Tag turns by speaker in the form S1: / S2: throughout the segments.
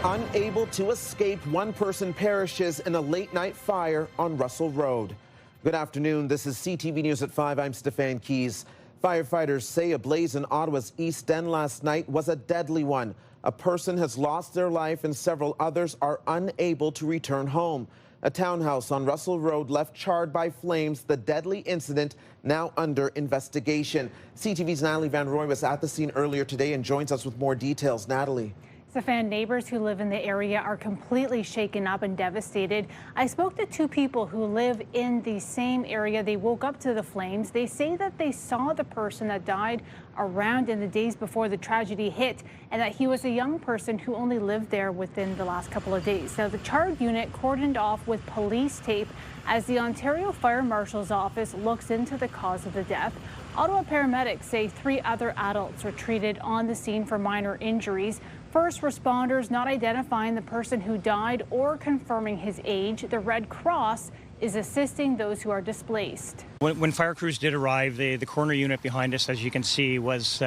S1: Unable to escape, one person perishes in a late-night fire on Russell Road. Good afternoon. This is CTV News at 5. I'm Stefan Keys. Firefighters say a blaze in Ottawa's East End last night was a deadly one. A person has lost their life and several others are unable to return home. A townhouse on Russell Road left charred by flames. The deadly incident now under investigation. CTV's Natalie Van Rooy was at the scene earlier today and joins us with more details. Natalie.
S2: Stefan, neighbors who live in the area are completely shaken up and devastated. I spoke to two people who live in the same area. They woke up to the flames. They say that they saw the person that died around in the days before the tragedy hit, and that he was a young person who only lived there within the last couple of days. Now, the charred unit cordoned off with police tape as the Ontario Fire Marshal's office looks into the cause of the death. Ottawa paramedics say 3 other adults were treated on the scene for minor injuries. First responders not identifying the person who died or confirming his age. The Red Cross is assisting those who are displaced.
S3: When fire crews did arrive, the coroner unit behind us, as you can see, was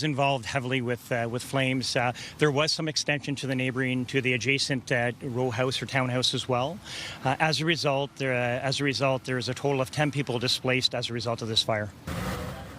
S3: involved heavily with flames. There was some extension to the adjacent row house or townhouse as well. As a result, there is a total of 10 people displaced as a result of this fire.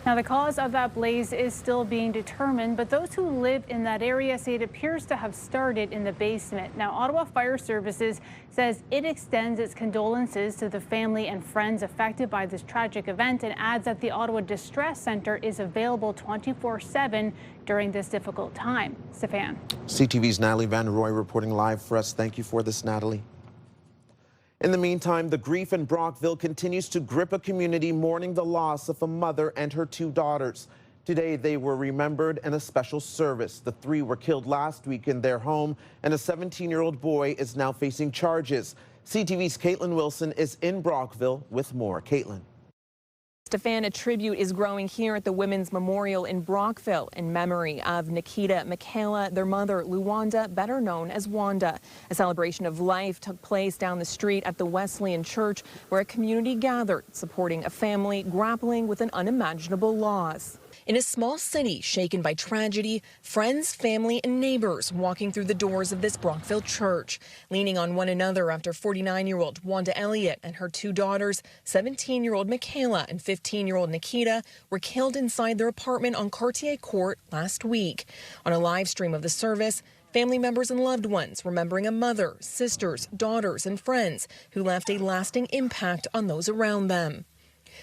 S2: Now, the cause of that blaze is still being determined, but those who live in that area say it appears to have started in the basement. Now, Ottawa Fire Services says it extends its condolences to the family and friends affected by this tragic event and adds that the Ottawa Distress Centre is available 24/7 during this difficult time. Stefan.
S1: CTV's Natalie Van Rooy reporting live for us. Thank you for this, Natalie. In the meantime, the grief in Brockville continues to grip a community mourning the loss of a mother and her 2 daughters. Today, they were remembered in a special service. The 3 were killed last week in their home, and a 17-year-old boy is now facing charges. CTV's Katelyn Wilson is in Brockville with more. Katelyn.
S4: Stefan, a tribute is growing here at the Women's Memorial in Brockville in memory of Nikita, MacKayla, their mother, Louwanda, better known as Wanda. A celebration of life took place down the street at the Wesleyan Church, where a community gathered, supporting a family grappling with an unimaginable loss. In a small city shaken by tragedy, friends, family, and neighbors walking through the doors of this Brockville church, leaning on one another after 49-year-old Wanda Elliot and her 2 daughters, 17-year-old MacKayla and 15-year-old Nikita, were killed inside their apartment on Cartier Court last week. On a live stream of the service, family members and loved ones remembering a mother, sisters, daughters, and friends who left a lasting impact on those around them.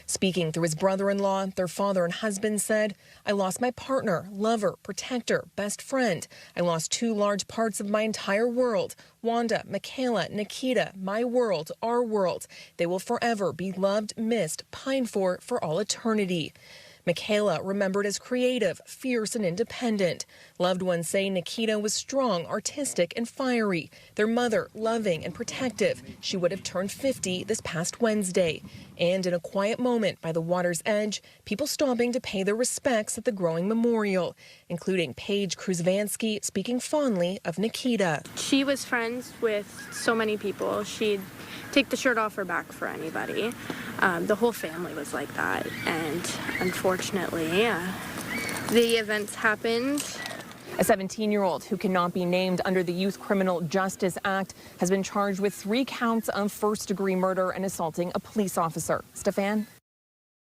S4: Speaking through his brother-in-law, their father and husband said, "I lost my partner, lover, protector, best friend. I lost 2 large parts of my entire world. Wanda, MacKayla, Nikita, my world, our world. They will forever be loved, missed, pined for all eternity." MacKayla remembered as creative, fierce, and independent. Loved ones say Nikita was strong, artistic, and fiery. Their mother, loving and protective. She would have turned 50 this past Wednesday. And in a quiet moment by the water's edge, people stopping to pay their respects at the growing memorial, including Paige Kruzvansky speaking fondly of Nikita.
S5: She was friends with so many people. She'd take the shirt off her back for anybody. The whole family was like that, and unfortunately, the events happened.
S4: A 17-year-old who cannot be named under the Youth Criminal Justice Act has been charged with 3 counts of first-degree murder and assaulting a police officer. Stefan?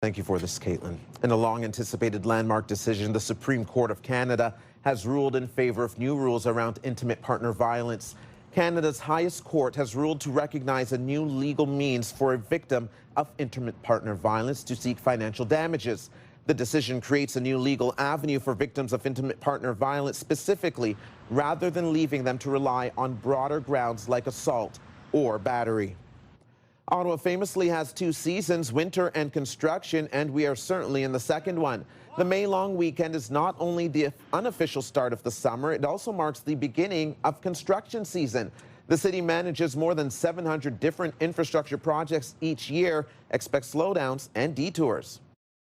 S1: Thank you for this, Katelyn. In a long-anticipated landmark decision, the Supreme Court of Canada has ruled in favor of new rules around intimate partner violence. Canada's highest court has ruled to recognize a new legal means for a victim of intimate partner violence to seek financial damages. The decision creates a new legal avenue for victims of intimate partner violence specifically, rather than leaving them to rely on broader grounds like assault or battery. Ottawa famously has 2 seasons, winter and construction, and we are certainly in the second one. The May long weekend is not only the unofficial start of the summer, it also marks the beginning of construction season. The city manages more than 700 different infrastructure projects each year, expect slowdowns and detours.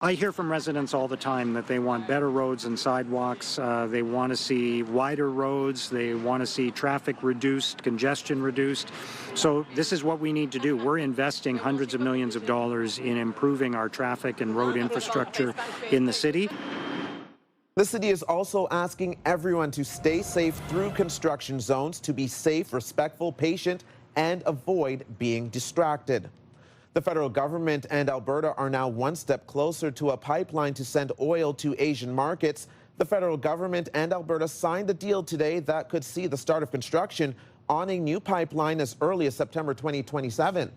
S6: I hear from residents all the time that they want better roads and sidewalks. They want to see wider roads. They want to see traffic reduced, congestion reduced. So this is what we need to do. We're investing hundreds of millions of dollars in improving our traffic and road infrastructure in the city.
S1: The city is also asking everyone to stay safe through construction zones, to be safe, respectful, patient, and avoid being distracted. The federal government and Alberta are now one step closer to a pipeline to send oil to Asian markets. The federal government and Alberta signed a deal today that could see the start of construction on a new pipeline as early as September 2027.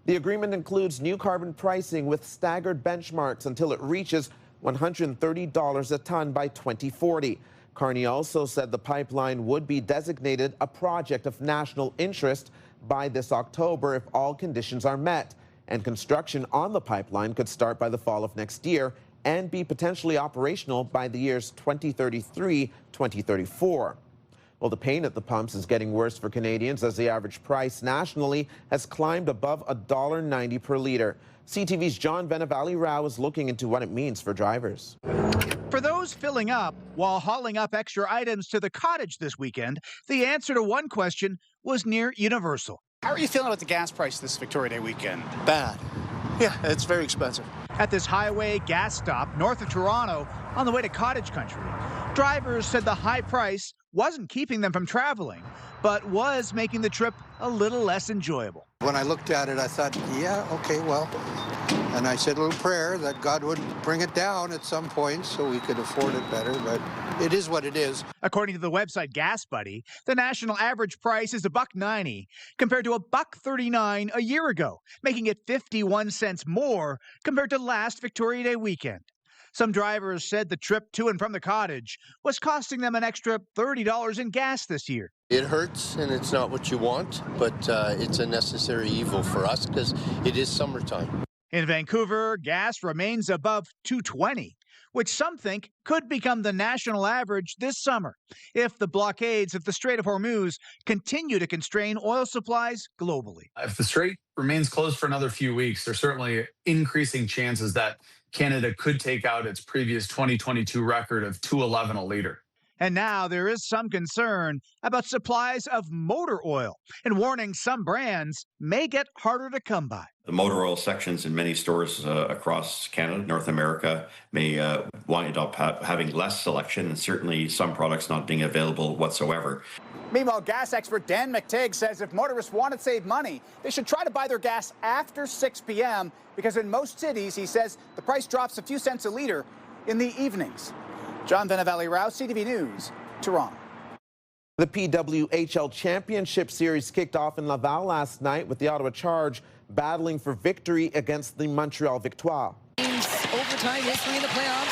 S1: The agreement includes new carbon pricing with staggered benchmarks until it reaches $130 a ton by 2040. Carney also said the pipeline would be designated a project of national interest by this October if all conditions are met. And construction on the pipeline could start by the fall of next year and be potentially operational by the years 2033-2034. Well, the pain at the pumps is getting worse for Canadians as the average price nationally has climbed above $1.90 per litre. CTV's John Venevali-Rao is looking into what it means for drivers.
S7: For those filling up while hauling up extra items to the cottage this weekend, the answer to one question was near universal.
S8: How are you feeling about the gas price this Victoria Day weekend?
S9: Bad. Yeah, it's very expensive.
S7: At this highway gas stop north of Toronto on the way to cottage country, drivers said the high price wasn't keeping them from traveling, but was making the trip a little less enjoyable.
S9: When I looked at it, I thought, yeah, okay, well, and I said a little prayer that God would bring it down at some point so we could afford it better, but it is what it is.
S7: According to the website Gas Buddy, the national average price is $1.90 compared to $1.39 a year ago, making it 51 cents more compared to last Victoria Day weekend. Some drivers said the trip to and from the cottage was costing them an extra $30 in gas this year.
S10: It hurts and it's not what you want, but it's a necessary evil for us because it is summertime.
S7: In Vancouver, gas remains above $2.20, which some think could become the national average this summer if the blockades of the Strait of Hormuz continue to constrain oil supplies globally.
S11: If the Strait remains closed for another few weeks, there's certainly increasing chances that Canada could take out its previous 2022 record of $2.11 a litre.
S7: And now there is some concern about supplies of motor oil and warning some brands may get harder to come by.
S12: The motor oil sections in many stores across Canada, North America, may wind up having less selection and certainly some products not being available whatsoever.
S8: Meanwhile, gas expert Dan McTigg says if motorists want to save money, they should try to buy their gas after 6 p.m. because in most cities, he says, the price drops a few cents a litre in the evenings. John Venevali-Rao, CTV News, Toronto.
S1: The PWHL Championship Series kicked off in Laval last night with the Ottawa Charge battling for victory against the Montreal Victoire.
S13: Overtime history in the playoffs.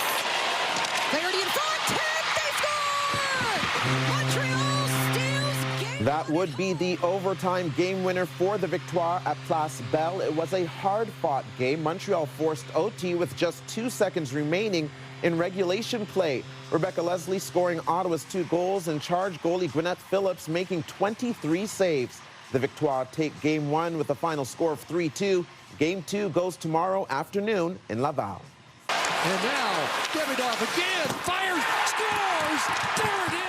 S13: Clarity in front. They score! Montreal steals game.
S1: That would be the overtime game winner for the Victoire at Place Belle. It was a hard-fought game. Montreal forced OT with just 2 seconds remaining in regulation play. Rebecca Leslie scoring Ottawa's 2 goals and Charge goalie Gwyneth Phillips making 23 saves. The Victoire take Game 1 with a final score of 3-2. Game 2 goes tomorrow afternoon in Laval.
S13: And now, Davidoff again, fires, scores! There it is!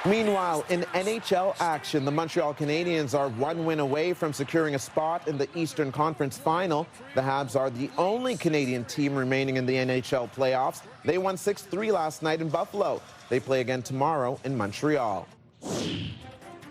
S1: Meanwhile, in NHL action, the Montreal Canadiens are 1 win away from securing a spot in the Eastern Conference Final. The Habs are the only Canadian team remaining in the NHL playoffs. They won 6-3 last night in Buffalo. They play again tomorrow in Montreal.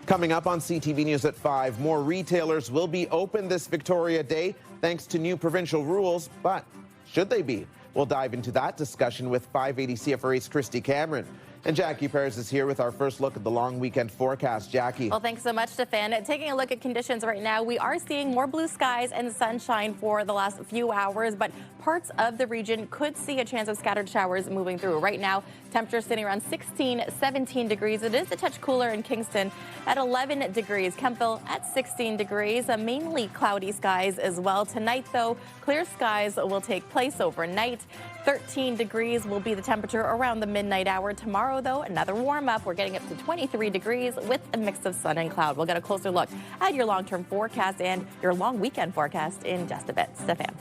S1: Coming up on CTV News at 5, more retailers will be open this Victoria Day thanks to new provincial rules, but should they be? We'll dive into that discussion with 580 CFRA's Christy Cameron. And Jackie Perez is here with our first look at the long weekend forecast. Jackie.
S14: Well, thanks so much, Stefan. Taking a look at conditions right now, we are seeing more blue skies and sunshine for the last few hours, but parts of the region could see a chance of scattered showers moving through. Right now, temperatures sitting around 16, 17 degrees. It is a touch cooler in Kingston at 11 degrees. Kemptville at 16 degrees. Mainly cloudy skies as well. Tonight, though, clear skies will take place overnight. 13 degrees will be the temperature around the midnight hour. Tomorrow, though, another warm up. We're getting up to 23 degrees with a mix of sun and cloud. We'll get a closer look at your long-term forecast and your long weekend forecast in just a bit. Stefan.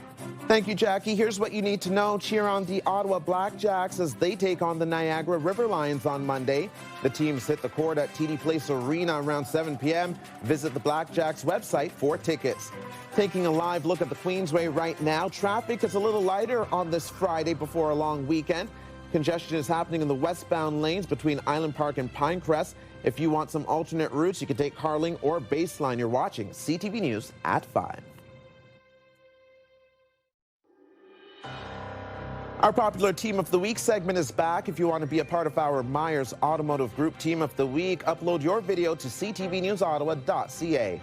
S1: Thank you, Jackie. Here's what you need to know. Cheer on the Ottawa Blackjacks as they take on the Niagara River Lions on Monday. The teams hit the court at TD Place Arena around 7 p.m. Visit the Blackjacks website for tickets. Taking a live look at the Queensway right now. Traffic is a little lighter on this Friday before a long weekend. Congestion is happening in the westbound lanes between Island Park and Pinecrest. If you want some alternate routes, you can take Carling or Baseline. You're watching CTV News at 5. Our popular Team of the Week segment is back. If you want to be a part of our Myers Automotive Group Team of the Week, upload your video to ctvnewsottawa.ca.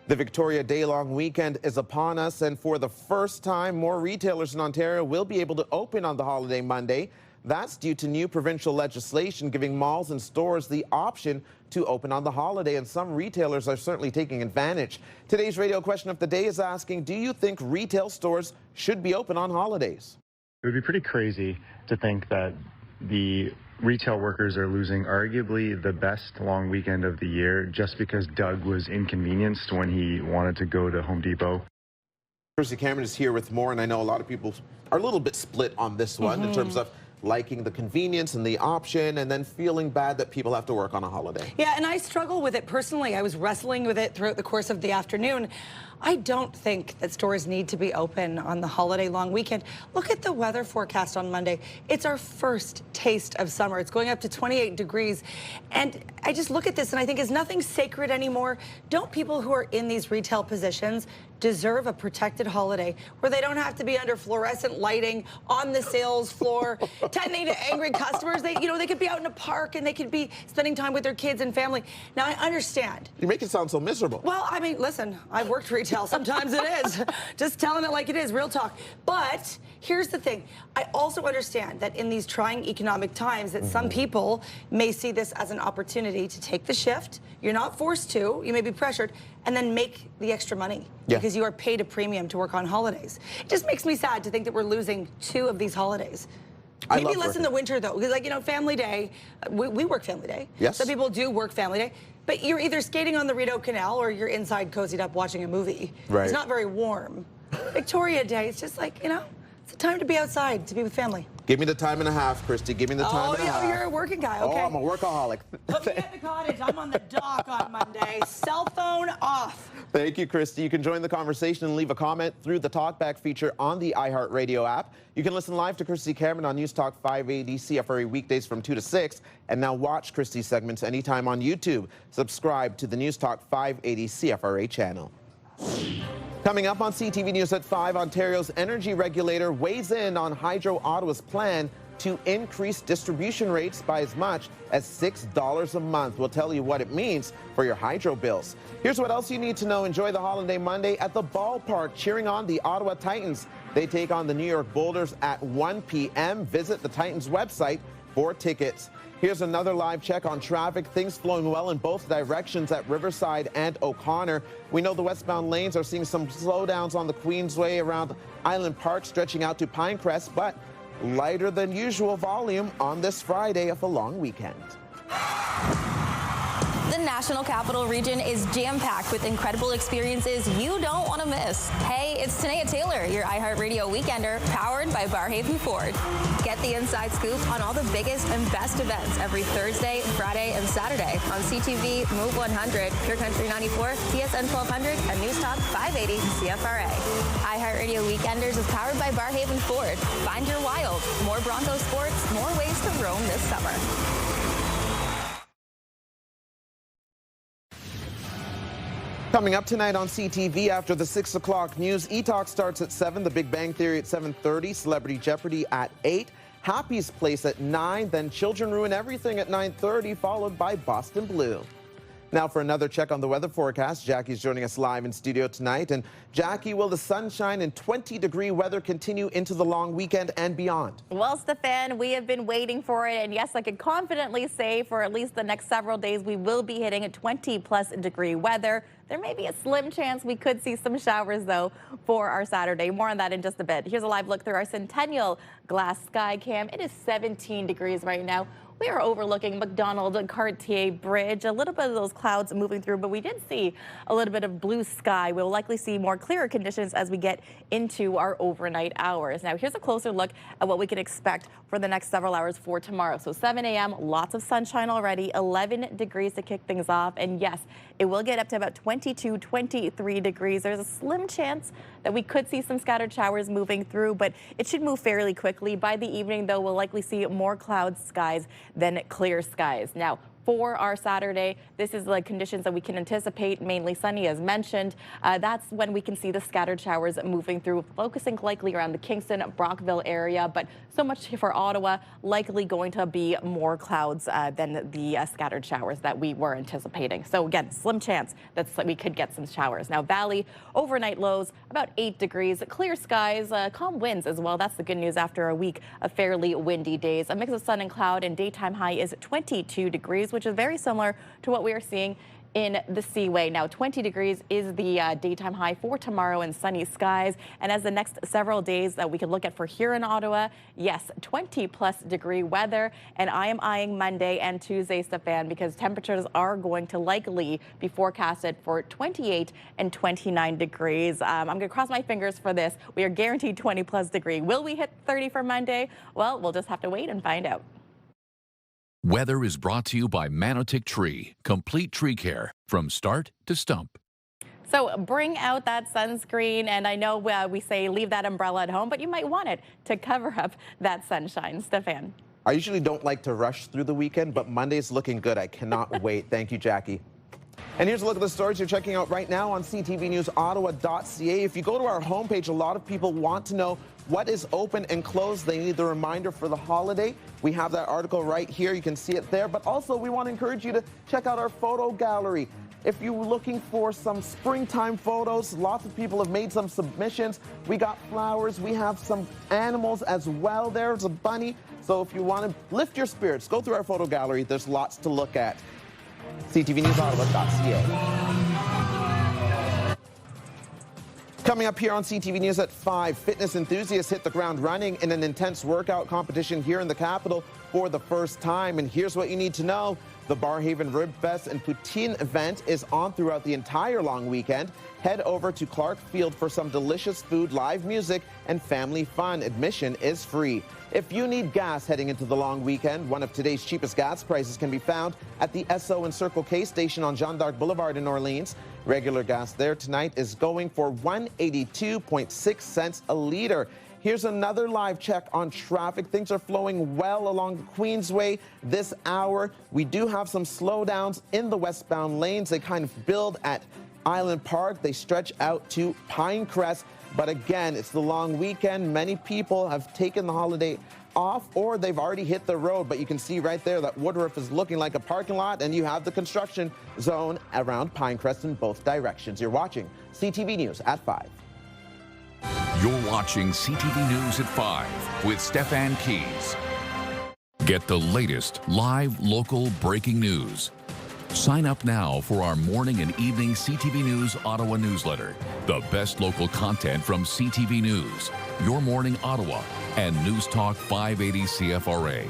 S1: The Victoria Day-long weekend is upon us, and for the first time, more retailers in Ontario will be able to open on the holiday Monday. That's due to new provincial legislation giving malls and stores the option to open on the holiday, and some retailers are certainly taking advantage. Today's radio question of the day is asking, do you think retail stores should be open on holidays?
S15: It would be pretty crazy to think that the retail workers are losing arguably the best long weekend of the year just because Doug was inconvenienced when he wanted to go to Home Depot.
S1: Kirsty Cameron is here with more, and I know a lot of people are a little bit split on this one in terms of liking the convenience and the option and then feeling bad that people have to work on a holiday.
S16: Yeah, and I struggle with it personally. I was wrestling with it throughout the course of the afternoon. I don't think that stores need to be open on the holiday long weekend. Look at the weather forecast on Monday. It's our first taste of summer. It's going up to 28 degrees. And I just look at this and I think, is nothing sacred anymore? Don't people who are in these retail positions deserve a protected holiday where they don't have to be under fluorescent lighting on the sales floor, tending to angry customers? They could be out in a park and they could be spending time with their kids and family. Now, I understand.
S1: You make it sound so miserable.
S16: Well, I mean, listen, I've worked retail. Sometimes it is. Just telling it like it is, real talk. But here's the thing. I also understand that in these trying economic times that some people may see this as an opportunity to take the shift. You're not forced to. You may be pressured. And then make the extra money because you are paid a premium to work on holidays. It just makes me sad to think that we're losing 2 of these holidays. Maybe less in the winter, though, because, Family Day, we work Family Day.
S1: Yes.
S16: Some people do work Family Day. But you're either skating on the Rideau Canal or you're inside cozied up watching a movie.
S1: Right.
S16: It's not very warm. Victoria Day, it's just like, it's a time to be outside, to be with family.
S1: Give me the time and a half, Christy. Give me the time and a half.
S16: Oh, you're a working guy, okay.
S1: Oh, I'm a workaholic.
S16: Put me at the cottage. I'm on the dock on Monday. Cell phone off.
S1: Thank you, Christy. You can join the conversation and leave a comment through the Talkback feature on the iHeartRadio app. You can listen live to Christy Cameron on News Talk 580 CFRA weekdays from 2 to 6. And now watch Christy's segments anytime on YouTube. Subscribe to the News Talk 580 CFRA channel. Coming up on CTV News at 5, Ontario's energy regulator weighs in on Hydro Ottawa's plan to increase distribution rates by as much as $6 a month. We'll tell you what it means for your hydro bills. Here's what else you need to know. Enjoy the holiday Monday at the ballpark, cheering on the Ottawa Titans. They take on the New York Boulders at 1 p.m. Visit the Titans website for tickets. Here's another live check on traffic. Things flowing well in both directions at Riverside and O'Connor. We know the westbound lanes are seeing some slowdowns on the Queensway around Island Park, stretching out to Pinecrest, but lighter than usual volume on this Friday of a long weekend.
S14: The National Capital Region is jam-packed with incredible experiences you don't want to miss. Hey, it's Tanea Taylor, your iHeartRadio Weekender, powered by Barrhaven Ford. Get the inside scoop on all the biggest and best events every Thursday, Friday, and Saturday on CTV, Move 100, Pure Country 94, TSN 1200, and News Talk 580 CFRA. iHeartRadio Weekenders is powered by Barrhaven Ford. Find your wild. More Bronco sports, more ways to roam this summer.
S1: Coming up tonight on CTV after the 6 o'clock news, E-Talk starts at 7, The Big Bang Theory at 7:30, Celebrity Jeopardy at 8, Happy's Place at 9, then Children Ruin Everything at 9:30, followed by Boston Blue. Now for another check on the weather forecast, Jackie's joining us live in studio tonight. And Jackie, will the sunshine and 20-degree weather continue into the long weekend and beyond?
S14: Well, Stefan, we have been waiting for it. And yes, I can confidently say for at least the next several days, we will be hitting a 20-plus degree weather. There may be a slim chance we could see some showers, though, for our Saturday. More on that in just a bit. Here's a live look through our Centennial Glass Sky Cam. It is 17 degrees right now. we are overlooking McDonald Cartier Bridge. A little bit of those clouds moving through, but we did see a little bit of blue sky. We'll likely see more clearer conditions as we get into our overnight hours. Now, here's a closer look at what we can expect for the next several hours for tomorrow. So 7 a.m., lots of sunshine already, 11 degrees to kick things off. And yes, it will get up to about 22, 23 degrees. There's a slim chance that we could see some scattered showers moving through, but it should move fairly quickly. By the evening, though, we'll likely see more cloud skies than clear skies. Now, for our Saturday, this is the conditions that we can anticipate, mainly sunny as mentioned. That's when we can see the scattered showers moving through, focusing likely around the Kingston, Brockville area, but so much for Ottawa, likely going to be more clouds than the scattered showers that we were anticipating. So again, slim chance that we could get some showers. Now, Valley, overnight lows about 8 degrees, clear skies, calm winds as well. That's the good news after a week of fairly windy days. A mix of sun and cloud, and daytime high is 22 degrees, which is very similar to what we are seeing in the Seaway. Now, 20 degrees is the daytime high for tomorrow and sunny skies. And as the next several days that we can look at for here in Ottawa, yes, 20-plus degree weather. And I am eyeing Monday and Tuesday, Stefan, because temperatures are going to likely be forecasted for 28 and 29 degrees. I'm going to cross my fingers for this. We are guaranteed 20-plus degree. Will we hit 30 for Monday? Well, we'll just have to wait and find out.
S13: Weather is brought to you by Manotick Tree. Complete tree care from start to stump.
S14: So bring out that sunscreen, and I know we say leave that umbrella at home, but you might want it to cover up that sunshine. Stefan.
S1: I usually don't like to rush through the weekend, but Monday's looking good. I cannot wait. Thank you, Jackie. And here's a look at the stories you're checking out right now on ctvnewsottawa.ca. If you go to our homepage, a lot of people want to know what is open and closed. They need the reminder for the holiday. We have that article right here. You can see it there. But also, we want to encourage you to check out our photo gallery. If you're looking for some springtime photos, lots of people have made some submissions. We got flowers. We have some animals as well. There's a bunny. So if you want to lift your spirits, go through our photo gallery. There's lots to look at. ctvnewsottawa.ca. Coming up here on CTV News at 5, fitness enthusiasts hit the ground running in an intense workout competition here in the capital for the first time. And here's what you need to know. The Barhaven Rib Fest and Poutine event is on throughout the entire long weekend. Head over to Clark Field for some delicious food, live music, and family fun. Admission is free. If you need gas heading into the long weekend, one of today's cheapest gas prices can be found at the Esso and Circle K station on Jeanne d'Arc Boulevard in Orleans. Regular gas there tonight is going for 182.6 cents a liter. Here's another live check on traffic. Things are flowing well along the Queensway this hour. We do have some slowdowns in the westbound lanes. They kind of build at Island Park. They stretch out to Pinecrest. But again, it's the long weekend. Many people have taken the holiday off or they've already hit the road. But you can see right there that Woodruff is looking like a parking lot, and you have the construction zone around Pinecrest in both directions. You're watching CTV News at 5.
S13: You're watching CTV News at 5 with Stefan Keys. Get the latest live local breaking news. Sign up now for our morning and evening CTV News Ottawa newsletter. The best local content from CTV News, Your Morning Ottawa, and News Talk 580 CFRA.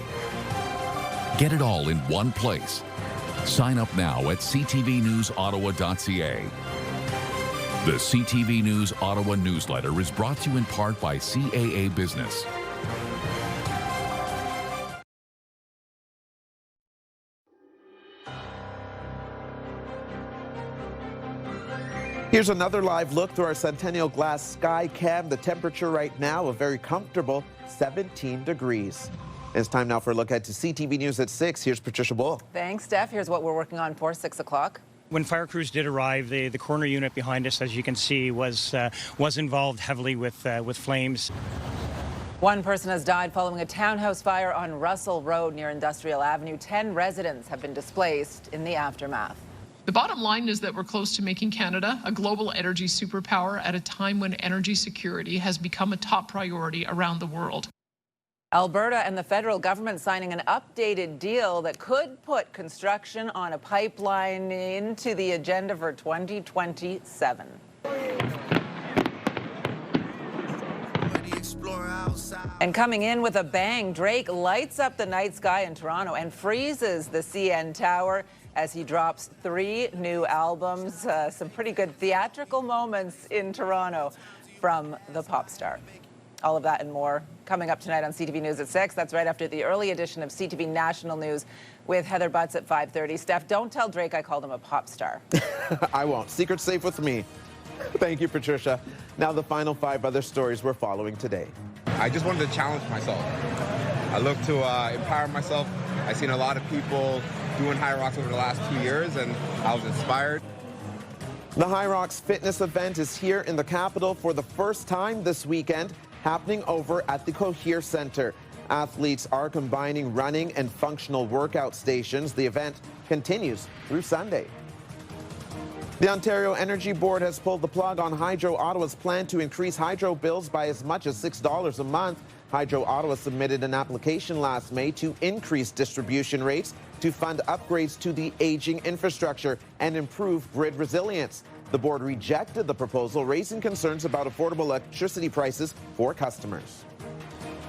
S13: Get it all in one place. Sign up now at ctvnewsottawa.ca. The CTV News Ottawa newsletter is brought to you in part by CAA Business.
S1: Here's another live look through our Centennial Glass Sky Cam. The temperature right now, a very comfortable 17 degrees. It's time now for a look ahead to CTV News at 6. Here's Patricia Bull.
S17: Thanks, Steph. Here's what we're working on for 6 o'clock.
S3: When fire crews did arrive, the corner unit behind us, as you can see, was involved heavily with flames.
S17: One person has died following a townhouse fire on Russell Road near Industrial Avenue. 10 residents have been displaced in the aftermath.
S18: The bottom line is that we're close to making Canada a global energy superpower at a time when energy security has become a top priority around the world.
S17: Alberta and the federal government signing an updated deal that could put construction on a pipeline into the agenda for 2027. And coming in with a bang, Drake lights up the night sky in Toronto and freezes the CN Tower as he drops 3 new albums. Some pretty good theatrical moments in Toronto from the pop star. All of that and more coming up tonight on CTV News at 6. That's right after the early edition of CTV National News with Heather Butts at 5:30. Steph, don't tell Drake I called him a pop star.
S1: I won't. Secret safe with me. Thank you, Patricia. Now the final 5 other stories we're following today.
S19: I just wanted to challenge myself. I look to empower myself. I've seen a lot of people doing high rocks over the last 2 years, and I was inspired.
S1: The High Rocks fitness event is here in the capital for the first time this weekend, happening over at the Cohere Center. Athletes are combining running and functional workout stations. The event continues through Sunday. The Ontario Energy Board has pulled the plug on Hydro Ottawa's plan to increase hydro bills by as much as $6 a month. Hydro Ottawa submitted an application last May to increase distribution rates to fund upgrades to the aging infrastructure and improve grid resilience. The board rejected the proposal, raising concerns about affordable electricity prices for customers.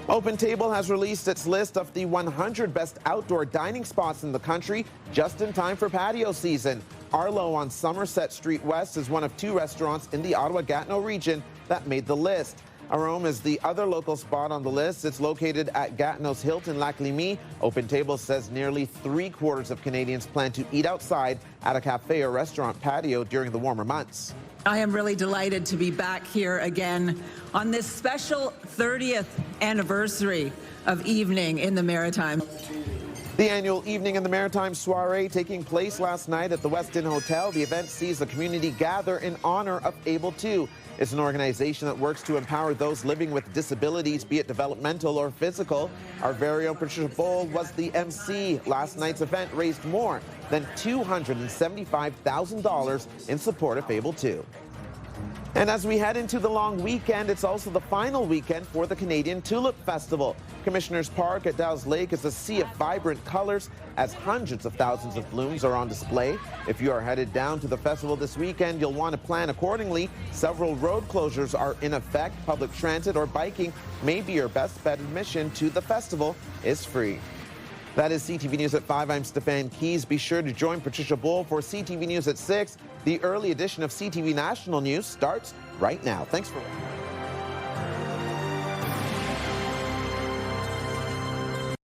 S1: Open Table has released its list of the 100 best outdoor dining spots in the country just in time for patio season. Arlo on Somerset Street West is one of 2 restaurants in the Ottawa-Gatineau region that made the list. Arome is the other local spot on the list. It's located at Gatineau's Hilton Lac Limi. Open Table says nearly 3/4 of Canadians plan to eat outside at a cafe or restaurant patio during the warmer months.
S20: I am really delighted to be back here again on this special 30th anniversary of Evening in the Maritime.
S1: The annual Evening in the Maritime soiree taking place last night at the Westin Hotel. The event sees the community gather in honor of Able 2. It's an organization that works to empower those living with disabilities, be it developmental or physical. Our very own Patricia Bowl was the MC. Last night's event raised more than $275,000 in support of Able 2. And as we head into the long weekend, it's also the final weekend for the Canadian Tulip Festival. Commissioners Park at Dow's Lake is a sea of vibrant colors as hundreds of thousands of blooms are on display. If you are headed down to the festival this weekend, you'll want to plan accordingly. Several road closures are in effect. Public transit or biking may be your best bet. Admission to the festival is free. That is CTV News at 5. I'm Stefan Keys. Be sure to join Patricia Bowl for CTV News at 6. The early edition of CTV National News starts right now. Thanks for watching.